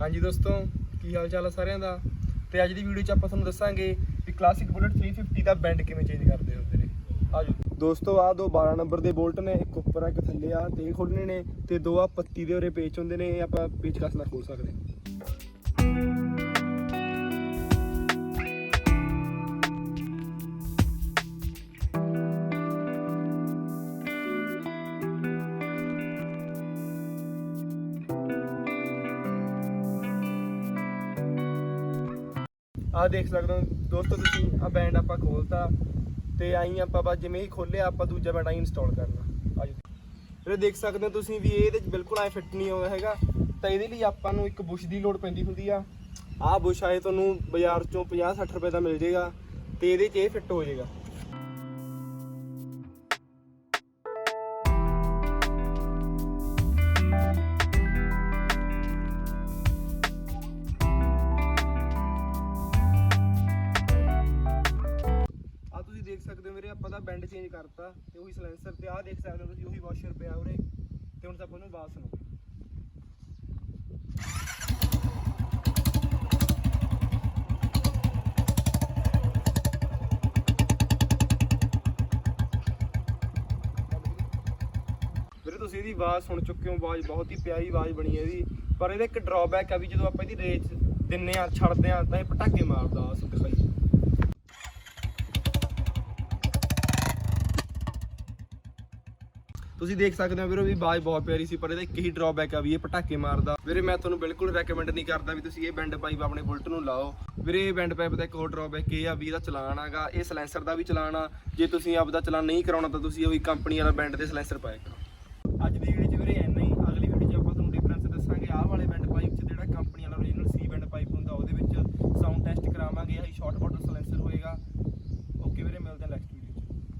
ਹਾਂਜੀ ਦੋਸਤੋ, ਕੀ ਹਾਲ ਚਾਲ ਆ ਸਾਰਿਆਂ ਦਾ। ਤੇ ਅੱਜ ਦੀ ਵੀਡੀਓ 'ਚ ਆਪਾਂ ਤੁਹਾਨੂੰ ਦੱਸਾਂਗੇ ਵੀ ਕਲਾਸਿਕ ਬੁਲਟ 350 ਦਾ ਬੈਂਡ ਕਿਵੇਂ ਚੇਂਜ ਕਰਦੇ ਹੁੰਦੇ ਨੇ। ਆਜੋ ਦੋਸਤੋ, ਆਹ ਦੋ 12 ਨੰਬਰ ਦੇ ਬੋਲਟ ਨੇ, ਇੱਕ ਉੱਪਰ ਆ ਇੱਕ ਥੱਲੇ ਆ, ਤੇ ਖੋਲਣੇ ਨੇ, ਤੇ ਦੋ ਆ ਪੱਤੀ ਦੇ ਉਰੇ ਪੇਚ ਹੁੰਦੇ ਨੇ, ਇਹ ਆਪਾਂ ਪੇਚਕਸ ਨਾਲ ਖੋਲ ਸਕਦੇ ਹਾਂ। ਆਹ ਦੇਖ ਸਕਦੇ ਹੋ ਦੋਸਤੋ ਤੁਸੀਂ, ਆਹ ਬੈਂਡ ਆਪਾਂ ਖੋਲਤਾ ਤੇ ਆਈ ਆਪਾਂ ਬਸ ਜਿਵੇਂ ਹੀ ਖੋਲਿਆ ਆਪਾਂ ਦੂਜਾ ਬੈਂਡ ਆਈ ਇੰਸਟਾਲ ਕਰਨਾ। ਆਜੋ ਇਹ ਦੇਖ ਸਕਦੇ ਹੋ ਤੁਸੀਂ ਵੀ ਇਹਦੇ 'ਚ ਬਿਲਕੁਲ ਐ ਫਿੱਟ ਨਹੀਂ ਹੋਇਆ ਹੈਗਾ, ਤਾਂ ਇਹਦੇ ਲਈ ਆਪਾਂ ਨੂੰ ਇੱਕ ਬੁਸ਼ ਦੀ ਲੋੜ ਪੈਂਦੀ ਹੁੰਦੀ ਆ। ਆਹ ਬੁਸ਼ ਆਏ ਤੁਹਾਨੂੰ ਬਾਜ਼ਾਰ 'ਚੋਂ 50-60 ਰੁਪਏ ਦਾ ਮਿਲ ਜੇਗਾ ਤੇ ਇਹਦੇ 'ਚ ਇਹ ਫਿੱਟ ਹੋ ਜਾਏਗਾ। ਦੇਖ ਸਕਦੇ ਹੋ ਵੀਰੇ, ਆਪਾਂ ਦਾ ਬੈਂਡ ਚੇਂਜ ਕਰਤਾ ਤੇ ਉਹੀ ਸਲੈਂਸਰ ਤੇ ਆਹ ਦੇਖ ਸਕਦੇ ਹੋ ਤੁਸੀਂ ਉਹੀ ਵਾਸ਼ਰ ਪਿਆ ਉਰੇ, ਤੇ ਹੁਣ ਆਪਾਂ ਨੂੰ ਆਵਾਜ਼ ਸੁਣੋ। ਵੀਰੇ ਤੁਸੀਂ ਇਹਦੀ ਆਵਾਜ਼ ਸੁਣ ਚੁੱਕੇ ਹੋ, ਆਵਾਜ਼ ਬਹੁਤ ਹੀ ਪਿਆਰੀ ਆਵਾਜ਼ ਬਣੀ ਹੈ ਇਹਦੀ, ਪਰ ਇਹਦਾ ਇੱਕ ਡਰਾਬੈਕ ਆ ਵੀ ਜਦੋਂ ਆਪਾਂ ਇਹਦੀ ਰੇਸ ਦਿੰਨੇ ਆ ਛੱਡਦੇ ਆ ਤਾਂ ਇਹ ਪਟਾਕੇ ਮਾਰਦਾ ਦਿਖਾਈ। ਤੁਸੀਂ ਦੇਖ ਸਕਦੇ ਹੋ ਵੀਰੇ ਵੀ ਆਵਾਜ਼ ਬਹੁਤ ਪਿਆਰੀ ਸੀ, ਪਰ ਇਹਦਾ ਇੱਕ ਹੀ ਡਰਾਬੈਕ ਆ ਵੀ ਇਹ ਪਟਾਕੇ ਮਾਰਦਾ। ਵੀਰੇ ਮੈਂ ਤੁਹਾਨੂੰ ਬਿਲਕੁਲ ਰეკਮੈਂਡ ਨਹੀਂ ਕਰਦਾ ਵੀ ਤੁਸੀਂ ਇਹ ਬੈਂਡ ਪਾਈਪ ਆਪਣੇ ਬੁਲਟ ਨੂੰ ਲਾਓ। ਵੀਰੇ ਇਹ ਬੈਂਡ ਪਾਈਪ ਦਾ ਇੱਕ ਹੋਰ ਡਰਾਬੈਕ ਇਹ ਆ ਵੀ ਇਹਦਾ ਚਲਾਨ ਹੈਗਾ, ਇਹ ਸਲੈਂਸਰ ਦਾ ਵੀ ਚਲਾਨ ਆ। ਜੇ ਤੁਸੀਂ ਆਪਦਾ ਚਲਾਨ ਨਹੀਂ ਕਰਾਉਣਾ ਤਾਂ ਤੁਸੀਂ ਉਹੀ ਕੰਪਨੀ ਵਾਲਾ ਬੈਂਡ ਤੇ ਸਲੈਂਸਰ ਪਾਇਆ ਕਰੋ। ਅੱਜ ਦੀ ਵੀਡੀਓ 'ਚ ਵੀਰੇ ਇੰਨਾ ਹੀ। ਅਗਲੀ ਵੀਡੀਓ 'ਚ ਆਪਾਂ ਤੁਹਾਨੂੰ ਡਿਫਰੈਂਸ ਦੱਸਾਂਗੇ ਆਹ ਵਾਲੇ ਬੈਂਡ ਪਾਈਪ 'ਚ ਜਿਹੜਾ ਕੰਪਨੀ ਵਾਲਾ ਓਰੀਜਨਲ ਸੀ ਬੈਂਡ ਪਾਈਪ ਹੁੰਦਾ, ਉਹਦੇ ਵਿੱਚ ਸਾਊਂਡ ਟੈਸਟ ਕਰਾਵਾਂਗੇ। ਇਹ ਸ਼ਾਰਟ ਵਾਟਰ ਸਲੈਂਸਰ ਹੋਏਗਾ